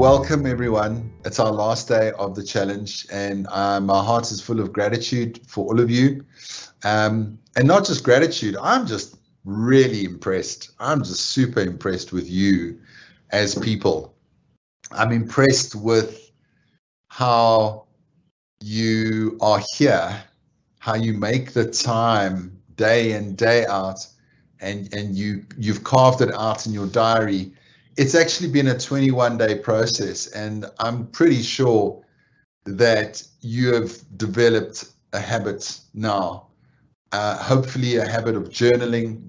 welcome everyone. It's our last day of the challenge, and my heart is full of gratitude for all of you. And not just gratitude, I'm just really impressed. I'm just super impressed with you as people. I'm impressed with how you are here, how you make the time day in, day out, and you've carved it out in your diary. It's actually been a 21-day process, and I'm pretty sure that you have developed a habit now, hopefully a habit of journaling,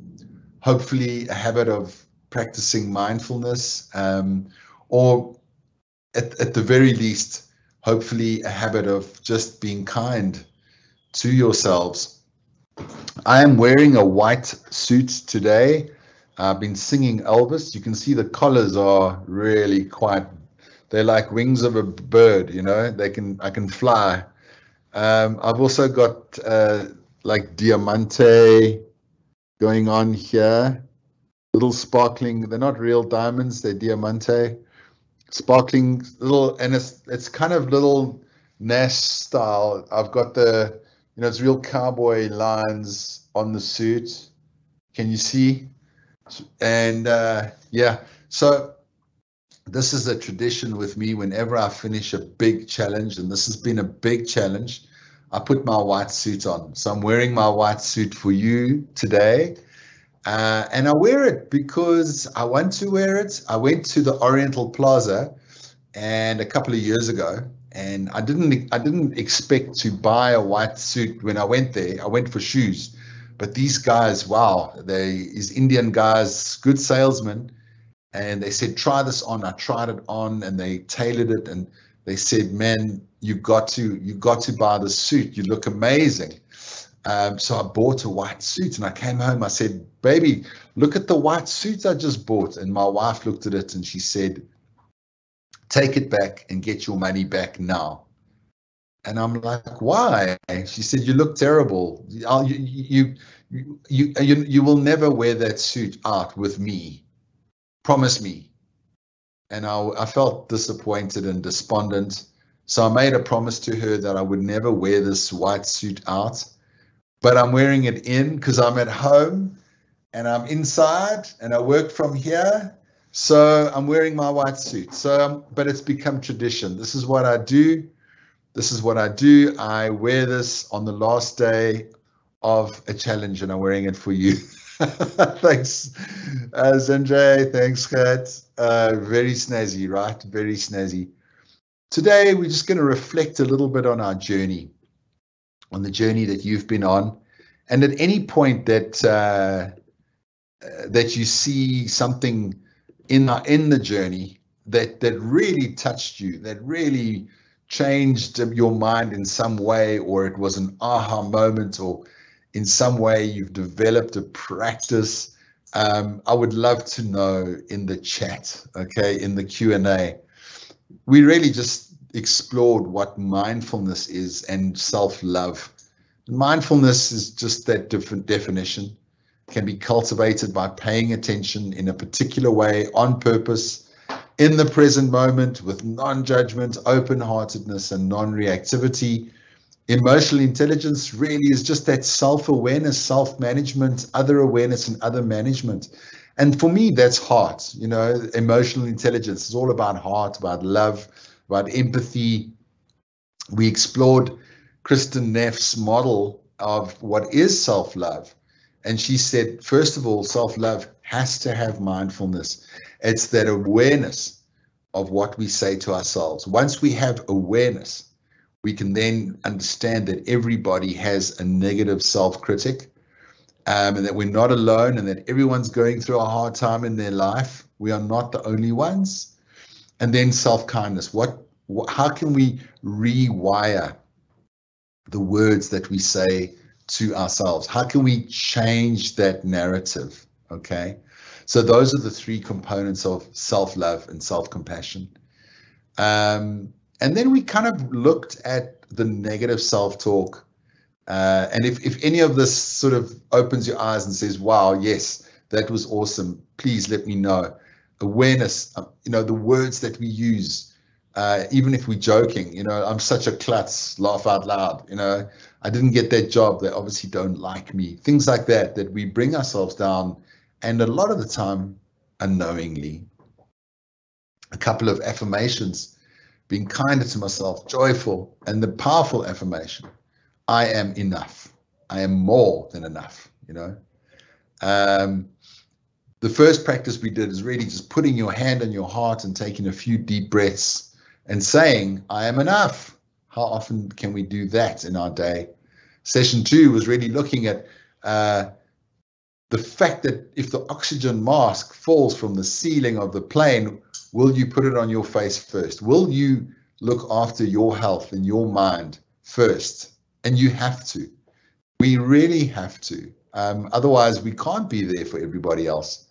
hopefully a habit of practicing mindfulness, or at the very least, hopefully a habit of just being kind to yourselves. I am wearing a white suit today. I've been singing Elvis. You can see the collars are really they're like wings of a bird, you know, I can fly. I've also got like diamante going on here, little sparkling, they're not real diamonds, they're diamante, sparkling little, and it's kind of little Nash style. I've got it's real cowboy lines on the suit. Can you see? And yeah, so this is a tradition with me. Whenever I finish a big challenge, and this has been a big challenge, I put my white suit on. So I'm wearing my white suit for you today. And I wear it because I want to wear it. I went to the Oriental Plaza and a couple of years ago, and I didn't expect to buy a white suit when I went there. I went for shoes. But these guys, wow, these Indian guys, good salesmen, and they said, try this on. I tried it on, and they tailored it, and they said, man, you got to buy the suit. You look amazing. So I bought a white suit, and I came home. I said, baby, look at the white suit I just bought. And my wife looked at it, and she said, take it back and get your money back now. And I'm like, why? She said, you look terrible. You will never wear that suit out with me. Promise me. And I felt disappointed and despondent. So I made a promise to her that I would never wear this white suit out. But I'm wearing it in because I'm at home and I'm inside and I work from here. So I'm wearing my white suit. But it's become tradition. This is what I do. This is what I do. I wear this on the last day of a challenge, and I'm wearing it for you. Thanks, Zenjay. Thanks, Kat. Very snazzy, right? Very snazzy. Today, we're just going to reflect a little bit on our journey, on the journey that you've been on. And at any point that you see something in the journey that really touched you, that really changed your mind in some way, or it was an aha moment, or in some way you've developed a practice, I would love to know in the chat, okay, in the Q&A. We really just explored what mindfulness is and self-love. Mindfulness is just that different definition. It can be cultivated by paying attention in a particular way, on purpose, in the present moment, with non-judgment, open-heartedness, and non-reactivity. Emotional intelligence really is just that self-awareness, self-management, other awareness, and other management. And for me, that's heart. You know, emotional intelligence is all about heart, about love, about empathy. We explored Kristen Neff's model of what is self-love. And she said, first of all, self-love has to have mindfulness. It's that awareness of what we say to ourselves. Once we have awareness, we can then understand that everybody has a negative self-critic, and that we're not alone, and that everyone's going through a hard time in their life. We are not the only ones. And then self-kindness. How can we rewire the words that we say to ourselves? How can we change that narrative? Okay. So those are the three components of self-love and self-compassion. And then we kind of looked at the negative self-talk. And if any of this sort of opens your eyes and says, wow, yes, that was awesome, please let me know. awareness, the words that we use, even if we're joking, I'm such a klutz, laugh out loud, I didn't get that job, they obviously don't like me. Things like that we bring ourselves down, and a lot of the time, unknowingly. A couple of affirmations: being kinder to myself, joyful, and the powerful affirmation: I am enough. I am more than enough, The first practice we did is really just putting your hand on your heart and taking a few deep breaths and saying, I am enough. How often can we do that in our day? Session 2 was really looking at the fact that if the oxygen mask falls from the ceiling of the plane, will you put it on your face first? Will you look after your health and your mind first? And you have to. We really have to. Otherwise, we can't be there for everybody else.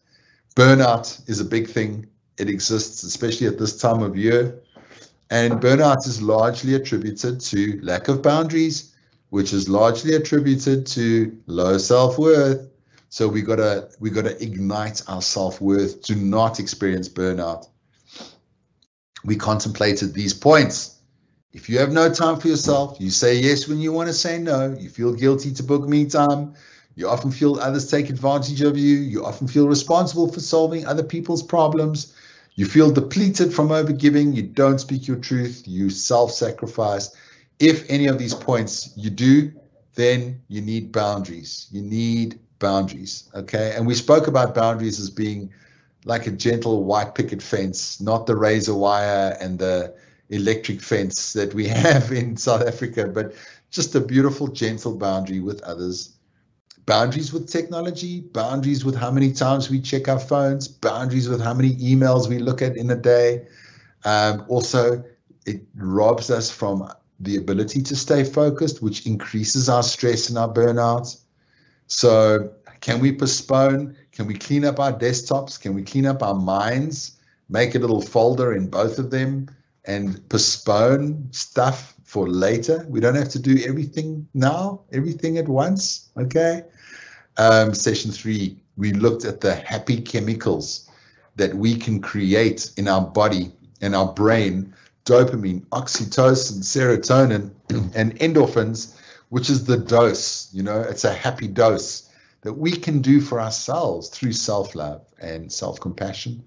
Burnout is a big thing. It exists, especially at this time of year. And burnout is largely attributed to lack of boundaries, which is largely attributed to low self-worth. So we gotta ignite our self-worth to not experience burnout. We contemplated these points. If you have no time for yourself, you say yes when you want to say no, you feel guilty to book me time, you often feel others take advantage of you, you often feel responsible for solving other people's problems, you feel depleted from overgiving, you don't speak your truth, you self-sacrifice. If any of these points you do, then you need boundaries. You need boundaries, okay? And we spoke about boundaries as being like a gentle white picket fence, not the razor wire and the electric fence that we have in South Africa, but just a beautiful, gentle boundary with others. Boundaries with technology, boundaries with how many times we check our phones, boundaries with how many emails we look at in a day. Also, it robs us from the ability to stay focused, which increases our stress and our burnout. So can we postpone? Can we clean up our desktops? Can we clean up our minds? Make a little folder in both of them and postpone stuff for later. We don't have to do everything now, everything at once, okay? Session 3, we looked at the happy chemicals that we can create in our body and our brain: dopamine, oxytocin, serotonin, and endorphins, which is the dose, it's a happy dose that we can do for ourselves through self-love and self-compassion.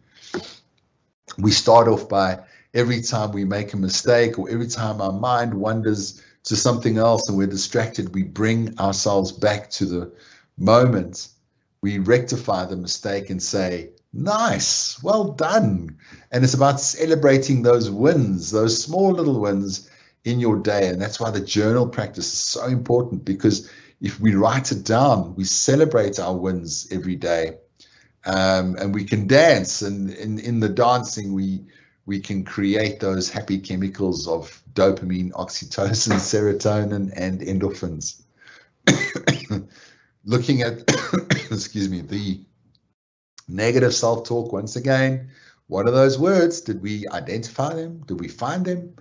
We start off by, every time we make a mistake or every time our mind wanders to something else and we're distracted, we bring ourselves back to the moment. We rectify the mistake and say, nice, well done. And it's about celebrating those wins, those small little wins in your day. And that's why the journal practice is so important, because if we write it down, we celebrate our wins every day. And we can dance, and in the dancing, we can create those happy chemicals of dopamine, oxytocin, serotonin, and endorphins. Looking at, excuse me, the negative self-talk once again. What are those words? Did we identify them? Did we find them?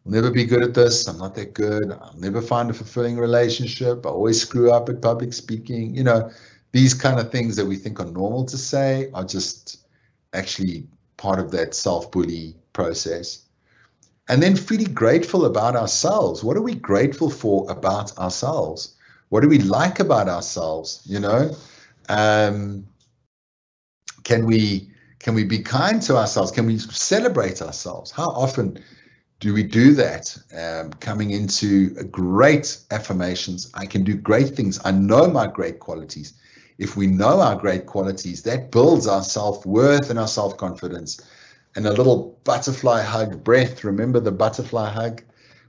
I'll never be good at this. I'm not that good. I'll never find a fulfilling relationship. I always screw up at public speaking. These kind of things that we think are normal to say are just actually part of that self-bully process. And then feeling grateful about ourselves. What are we grateful for about ourselves? What do we like about ourselves? Can we be kind to ourselves? Can we celebrate ourselves? How often do we do that? Coming into great affirmations. I can do great things. I know my great qualities. If we know our great qualities, that builds our self-worth and our self-confidence. And a little butterfly hug breath. Remember the butterfly hug,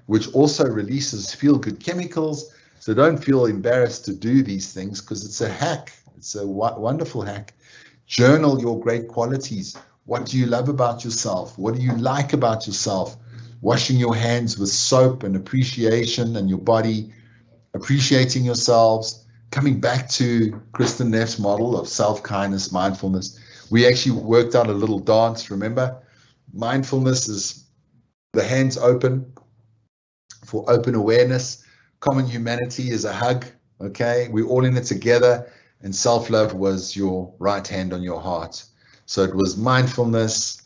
which also releases feel-good chemicals. So don't feel embarrassed to do these things, because it's a hack. It's a wonderful hack. Journal your great qualities. What do you love about yourself? What do you like about yourself? Washing your hands with soap and appreciation, and your body, appreciating yourselves. Coming back to Kristen Neff's model of self-kindness, mindfulness. We actually worked out a little dance, remember? Mindfulness is the hands open for open awareness. Common humanity is a hug, okay? We're all in it together. And self-love was your right hand on your heart. So it was mindfulness,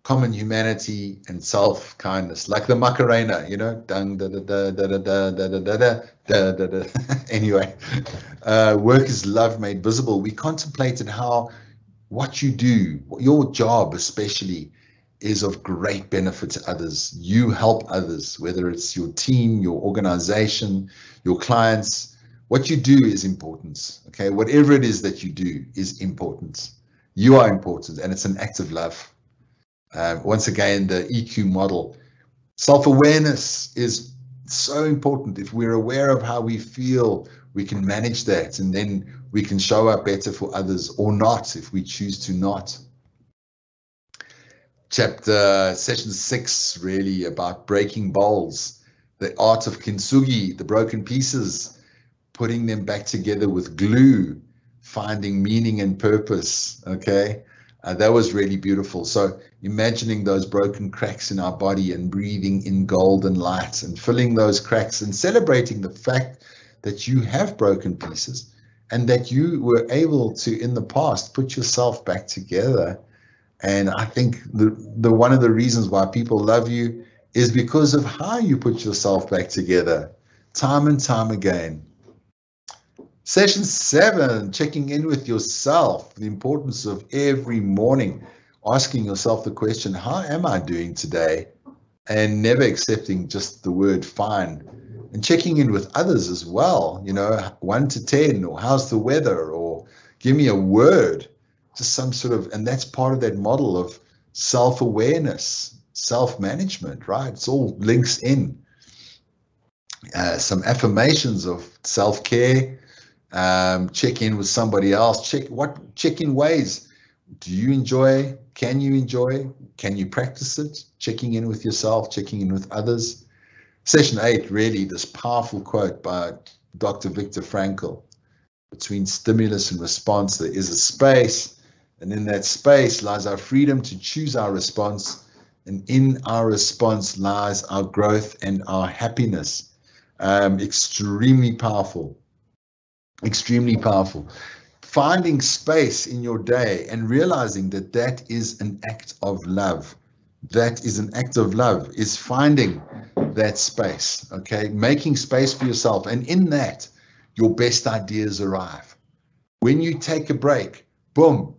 common humanity, and self-kindness, like the Macarena, you know. Dun, da, da, da, da, da, da, da, da, da, da, da, da. Anyway, work is love made visible. We contemplated how what you do, your job especially, is of great benefit to others. You help others, whether it's your team, your organization, your clients. What you do is important. Okay, whatever it is that you do is important. You are important, and it's an act of love. Once again, the EQ model. Self-awareness is so important. If we're aware of how we feel, we can manage that, and then we can show up better for others, or not if we choose to not. Session 6, really about breaking bowls, the art of kintsugi, the broken pieces, putting them back together with glue, finding meaning and purpose. Okay, that was really beautiful. So imagining those broken cracks in our body and breathing in golden light and filling those cracks and celebrating the fact that you have broken pieces and that you were able to, in the past, put yourself back together. And I think the one of the reasons why people love you is because of how you put yourself back together, time and time again. Session 7, checking in with yourself, the importance of every morning, asking yourself the question, how am I doing today? And never accepting just the word fine. And checking in with others as well, you know, 1 to 10, or how's the weather, or give me a word, just some sort of, and that's part of that model of self-awareness, self-management, right? It's all links in. Some affirmations of self-care, check in with somebody else, check in ways. Do you enjoy? Can you enjoy? Can you practice it? Checking in with yourself, checking in with others. Session 8, really, this powerful quote by Dr. Viktor Frankl. Between stimulus and response, there is a space, and in that space lies our freedom to choose our response, and in our response lies our growth and our happiness. Extremely powerful. Extremely powerful. Finding space in your day and realizing that that is an act of love. That is an act of love, is finding that space, okay? Making space for yourself. And in that, your best ideas arrive. When you take a break, boom,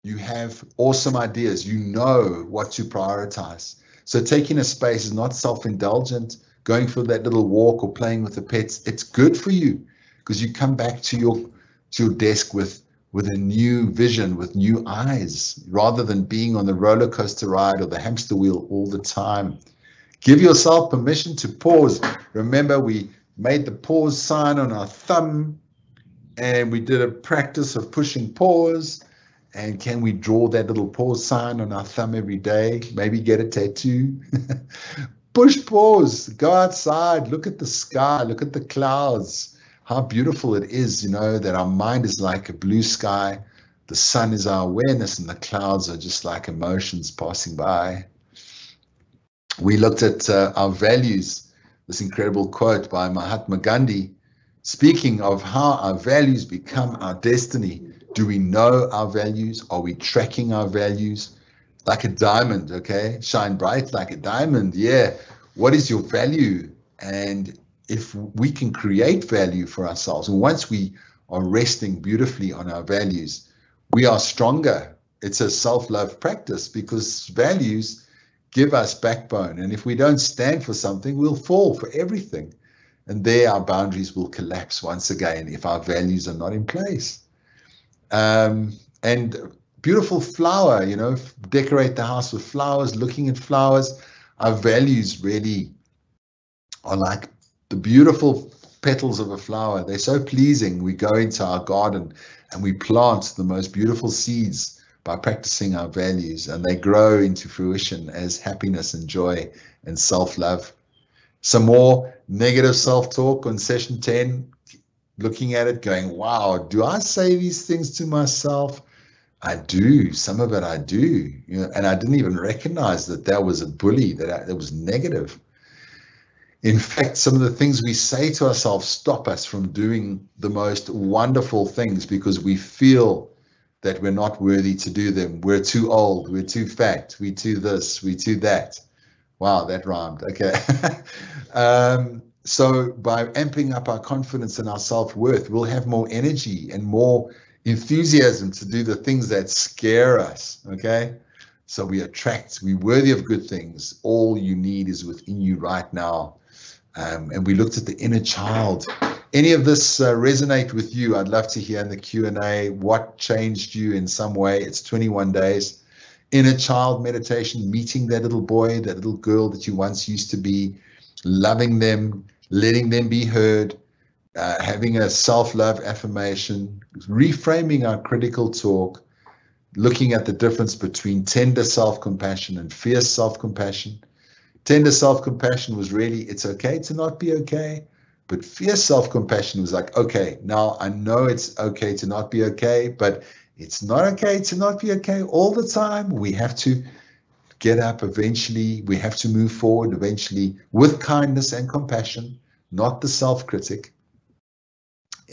you have awesome ideas. You know what to prioritize. So taking a space is not self-indulgent, going for that little walk or playing with the pets. It's good for you because you come back to your desk with a new vision, with new eyes, rather than being on the roller coaster ride or the hamster wheel all the time. Give yourself permission to pause. Remember, we made the pause sign on our thumb, and we did a practice of pushing pause. And can we draw that little pause sign on our thumb every day? Maybe get a tattoo. Push pause, go outside, look at the sky, look at the clouds. How beautiful it is, you know, that our mind is like a blue sky. The sun is our awareness, and the clouds are just like emotions passing by. We looked at our values, this incredible quote by Mahatma Gandhi, speaking of how our values become our destiny. Do we know our values? Are we tracking our values? Like a diamond, okay? Shine bright like a diamond, yeah. What is your value? And if we can create value for ourselves, and once we are resting beautifully on our values, we are stronger. It's a self-love practice because values give us backbone. And if we don't stand for something, we'll fall for everything. And there our boundaries will collapse once again if our values are not in place. And beautiful flower, you know, decorate the house with flowers, looking at flowers. Our values really are like the beautiful petals of a flower. They're so pleasing. We go into our garden and we plant the most beautiful seeds by practicing our values, and they grow into fruition as happiness and joy and self-love. Some more negative self-talk on session 10, looking at it going, wow, do I say these things to myself? I do. Some of it I do, you know, and I didn't even recognize that that was a bully, that was negative. In fact, some of the things we say to ourselves stop us from doing the most wonderful things because we feel that we're not worthy to do them. We're too old, we're too fat, we're too this, we're too that. Wow, that rhymed. Okay. So by amping up our confidence and our self-worth, we'll have more energy and more enthusiasm to do the things that scare us. Okay. So we're worthy of good things. All you need is within you right now. And we looked at the inner child. Any of this resonate with you? I'd love to hear in the Q&A what changed you in some way. It's 21 days. Inner child meditation, meeting that little boy, that little girl that you once used to be, loving them, letting them be heard, having a self-love affirmation, reframing our critical talk, looking at the difference between tender self-compassion and fierce self-compassion. Tender self-compassion was really, it's okay to not be okay. But fierce self-compassion was like, okay, now I know it's okay to not be okay, but it's not okay to not be okay all the time. We have to get up eventually. We have to move forward eventually with kindness and compassion, not the self-critic.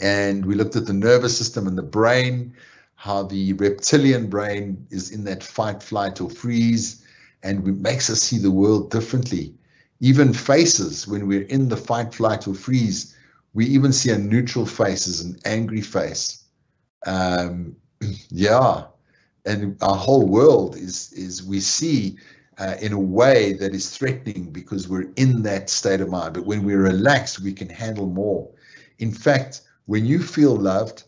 And we looked at the nervous system and the brain, how the reptilian brain is in that fight, flight, or freeze, and it makes us see the world differently. Even faces, when we're in the fight, flight, or freeze, we even see a neutral face as an angry face. Yeah, and our whole world is we see in a way that is threatening because we're in that state of mind. But when we're relaxed, we can handle more. In fact, when you feel loved,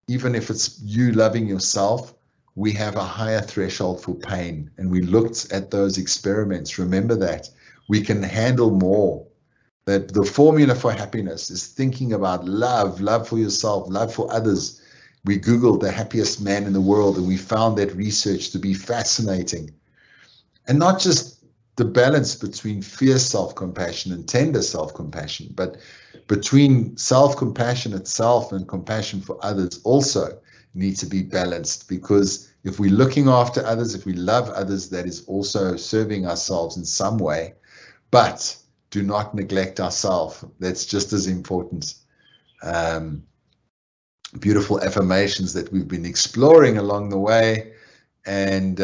even if it's you loving yourself, we have a higher threshold for pain. And we looked at those experiments. Remember that. We can handle more. That the formula for happiness is thinking about love for yourself, love for others. We Googled the happiest man in the world, and we found that research to be fascinating. And not just the balance between fierce self-compassion and tender self-compassion, but between self-compassion itself and compassion for others also need to be balanced, because if we're looking after others, if we love others, that is also serving ourselves in some way. But do not neglect ourselves. That's just as important. Beautiful affirmations that we've been exploring along the way. And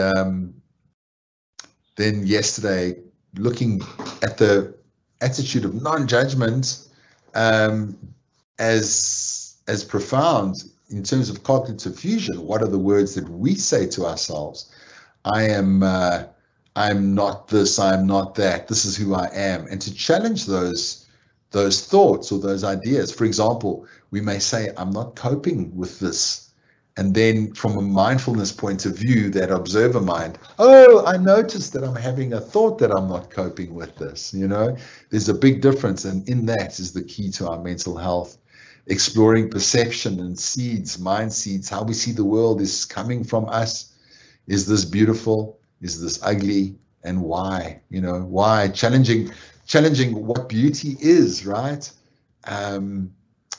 then yesterday, looking at the attitude of non-judgment as profound in terms of cognitive fusion. What are the words that we say to ourselves? I'm not this, I'm not that, this is who I am. And to challenge those thoughts or those ideas. For example, we may say, I'm not coping with this. And then from a mindfulness point of view, that observer mind, oh, I noticed that I'm having a thought that I'm not coping with this. You know, there's a big difference. And in that is the key to our mental health. Exploring perception and seeds, mind seeds, how we see the world is coming from us. Is this beautiful? Is this ugly? And why? You know, why? Challenging what beauty is, right?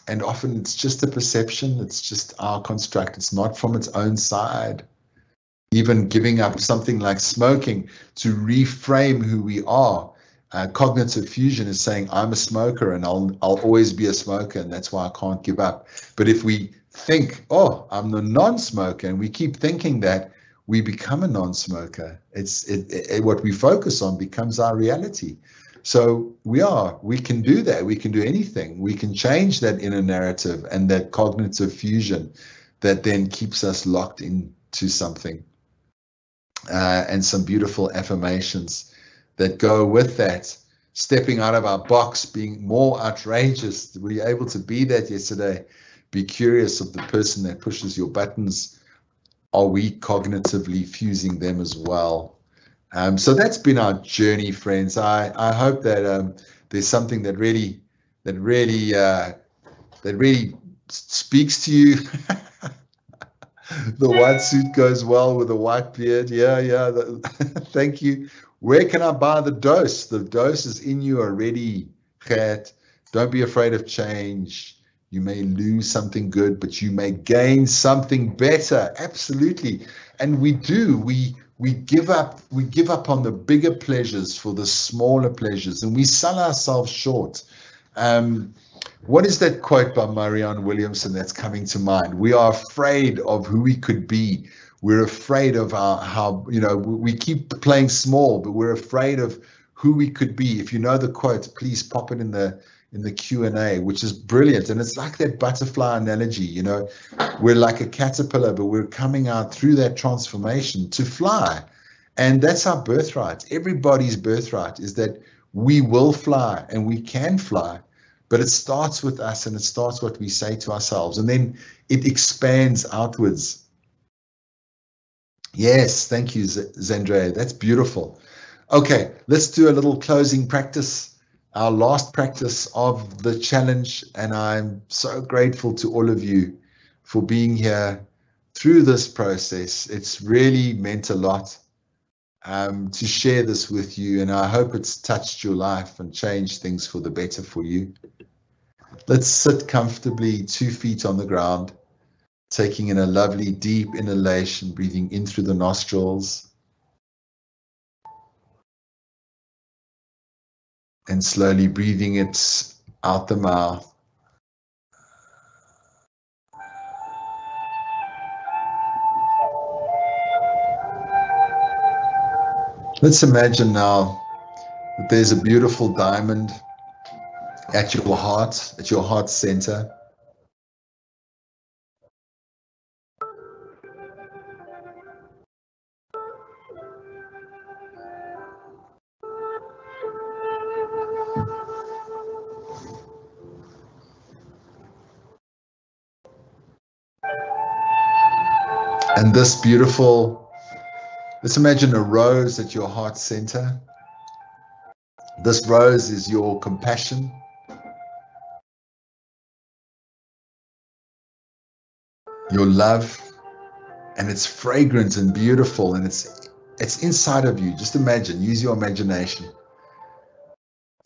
And often it's just a perception. It's just our construct. It's not from its own side. Even giving up something like smoking to reframe who we are. Cognitive fusion is saying, I'm a smoker and I'll always be a smoker, and that's why I can't give up. But if we think, oh, I'm the non-smoker, and we keep thinking that, we become a non-smoker. What we focus on becomes our reality. So we can do that. We can do anything. We can change that inner narrative and that cognitive fusion that then keeps us locked into something. And some beautiful affirmations that go with that. Stepping out of our box, being more outrageous. Were you able to be that yesterday? Be curious of the person that pushes your buttons. Are we cognitively fusing them as well? So that's been our journey, friends. I hope that there's something that really speaks to you. The white suit goes well with the white beard. Yeah. Thank you. Where can I buy the dose? The dose is in you already, Gert. Don't be afraid of change. You may lose something good, but you may gain something better. Absolutely. And we do. We give up on the bigger pleasures for the smaller pleasures, and we sell ourselves short. What is that quote by Marianne Williamson that's coming to mind? We are afraid of who we could be. We're afraid of how, we keep playing small, but we're afraid of who we could be. If you know the quote, please pop it in the Q&A, which is brilliant. And it's like that butterfly analogy, we're like a caterpillar, but we're coming out through that transformation to fly. And that's our birthright. Everybody's birthright is that we will fly and we can fly. But it starts with us, and it starts what we say to ourselves, and then it expands outwards. Yes, thank you, Zandre. That's beautiful. Okay, let's do a little closing practice, our last practice of the challenge. And I'm so grateful to all of you for being here through this process. It's really meant a lot to share this with you, and I hope it's touched your life and changed things for the better for you. Let's sit comfortably, 2 feet on the ground, taking in a lovely deep inhalation, breathing in through the nostrils, and slowly breathing it out the mouth. Let's imagine now that there's a beautiful diamond at your heart center. And let's imagine a rose at your heart center. This rose is your compassion, your love, and it's fragrant and beautiful, and it's inside of you. Just imagine, use your imagination.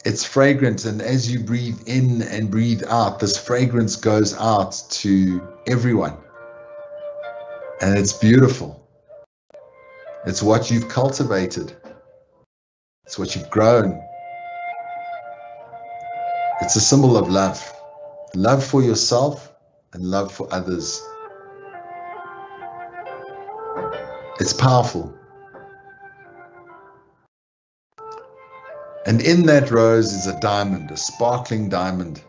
It's fragrant, and as you breathe in and breathe out, this fragrance goes out to everyone. And it's beautiful. It's what you've cultivated. It's what you've grown. It's a symbol of love. Love for yourself and love for others. It's powerful. And in that rose is a diamond, a sparkling diamond.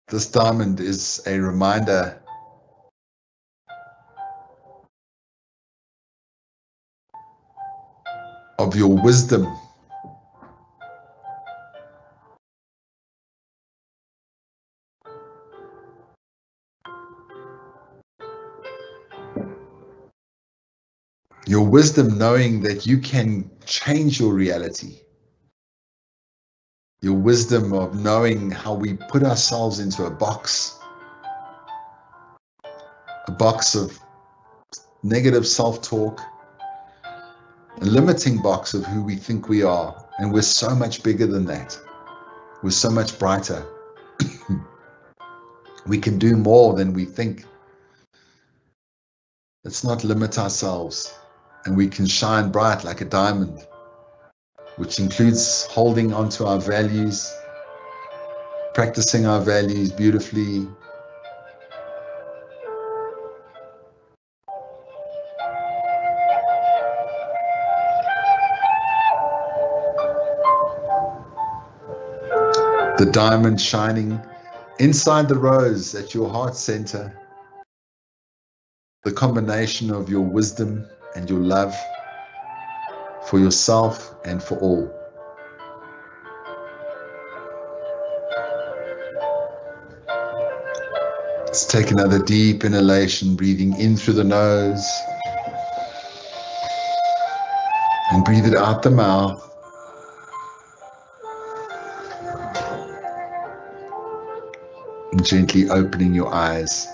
This diamond is a reminder of your wisdom, knowing that you can change your reality. Your wisdom of knowing how we put ourselves into a box of negative self-talk, a limiting box of who we think we are. And we're so much bigger than that. We're so much brighter. We can do more than we think. Let's not limit ourselves, and we can shine bright like a diamond, which includes holding onto our values, practicing our values beautifully, the diamond shining inside the rose at your heart center, the combination of your wisdom and your love for yourself and for all. Let's take another deep inhalation, breathing in through the nose and breathe it out the mouth. And gently opening your eyes.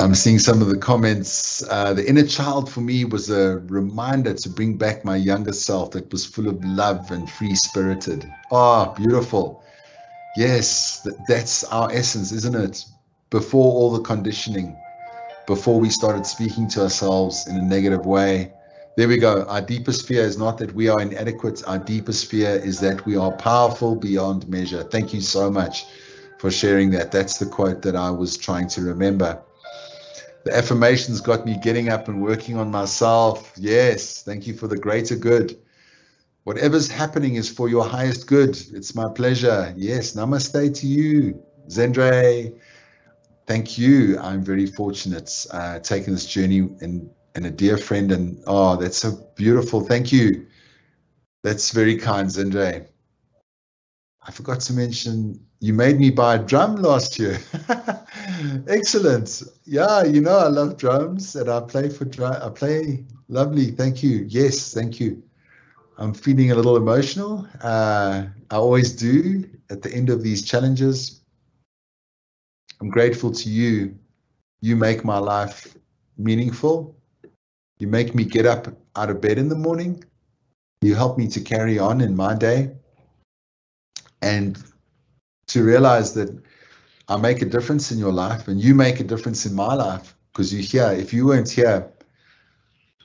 I'm seeing some of the comments. The inner child for me was a reminder to bring back my younger self that was full of love and free-spirited. Oh, beautiful. Yes, that's our essence, isn't it? before all the conditioning, before we started speaking to ourselves in a negative way. There we go. Our deepest fear is not that we are inadequate. Our deepest fear is that we are powerful beyond measure. Thank you so much for sharing that. That's the quote that I was trying to remember. The affirmations got me getting up and working on myself. Yes, thank you for the greater good. Whatever's happening is for your highest good. It's my pleasure. Yes, namaste to you, Zendre. Thank you. I'm very fortunate taking this journey and a dear friend. And oh, that's so beautiful. Thank you. That's very kind, Zendre. I forgot to mention, you made me buy a drum last year. Excellent. Yeah, you know, I love drums and I play for I play. Lovely. Thank you. Yes, thank you. I'm feeling a little emotional. I always do at the end of these challenges. I'm grateful to you. You make my life meaningful. You make me get up out of bed in the morning. You help me to carry on in my day and to realize that I make a difference in your life and you make a difference in my life because you're here. If you weren't here,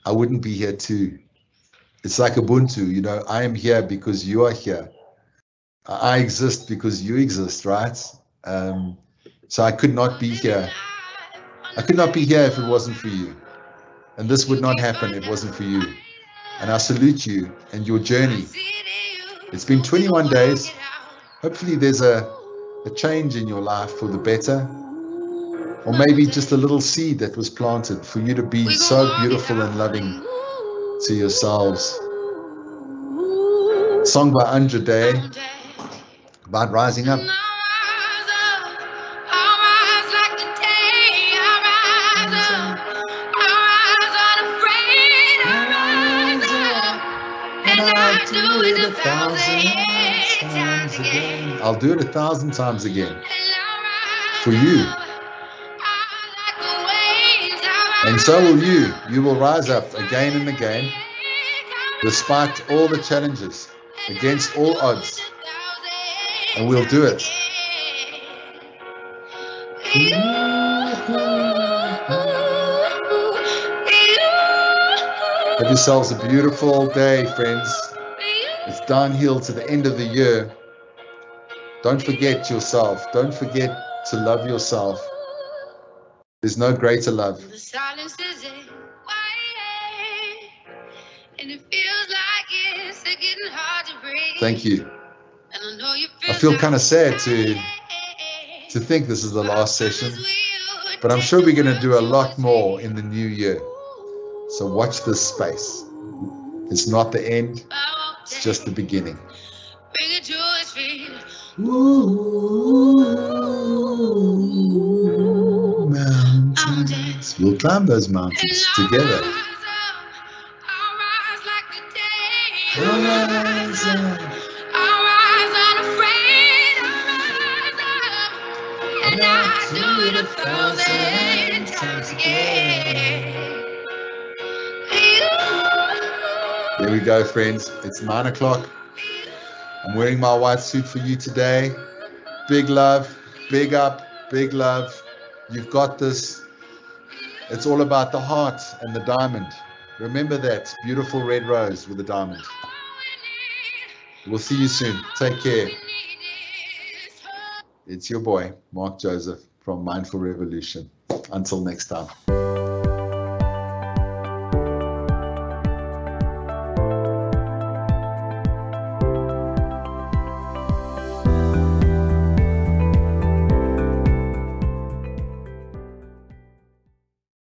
I wouldn't be here too. It's like Ubuntu, you know, I am here because you are here. I exist because you exist, right? So I could not be here. I could not be here if it wasn't for you. And this would not happen if it wasn't for you. And I salute you and your journey. It's been 21 days. Hopefully there's a change in your life for the better. Or maybe just a little seed that was planted for you to be so beautiful and loving to yourselves. Song by Andra Day about rising up. Do it 1,000 times again. I'll do it 1,000 times again for you. And so will you. You will rise up again and again, despite all the challenges, against all odds. And we'll do it. Have yourselves a beautiful day, friends. It's downhill to the end of the year. Don't forget yourself. Don't forget to love yourself. There's no greater love. The silence is quiet, and it feels like it's getting hard to breathe. Thank you. And I feel kind of sad to think this is the last session, but I'm sure we're going to do a lot more in the new year. So watch this space. It's not the end. It's just the beginning. Bring it to his feet. Ooh, mountains. We'll climb those mountains together. I'll rise up. I'll rise unafraid. And I'll do it 1,000 times again. There we go, friends. It's 9 o'clock. I'm wearing my white suit for you today. Big love, big up, big love. You've got this. It's all about the heart and the diamond. Remember that beautiful red rose with the diamond. We'll see you soon. Take care. It's your boy, Mark Joseph from Mindful Revolution. Until next time.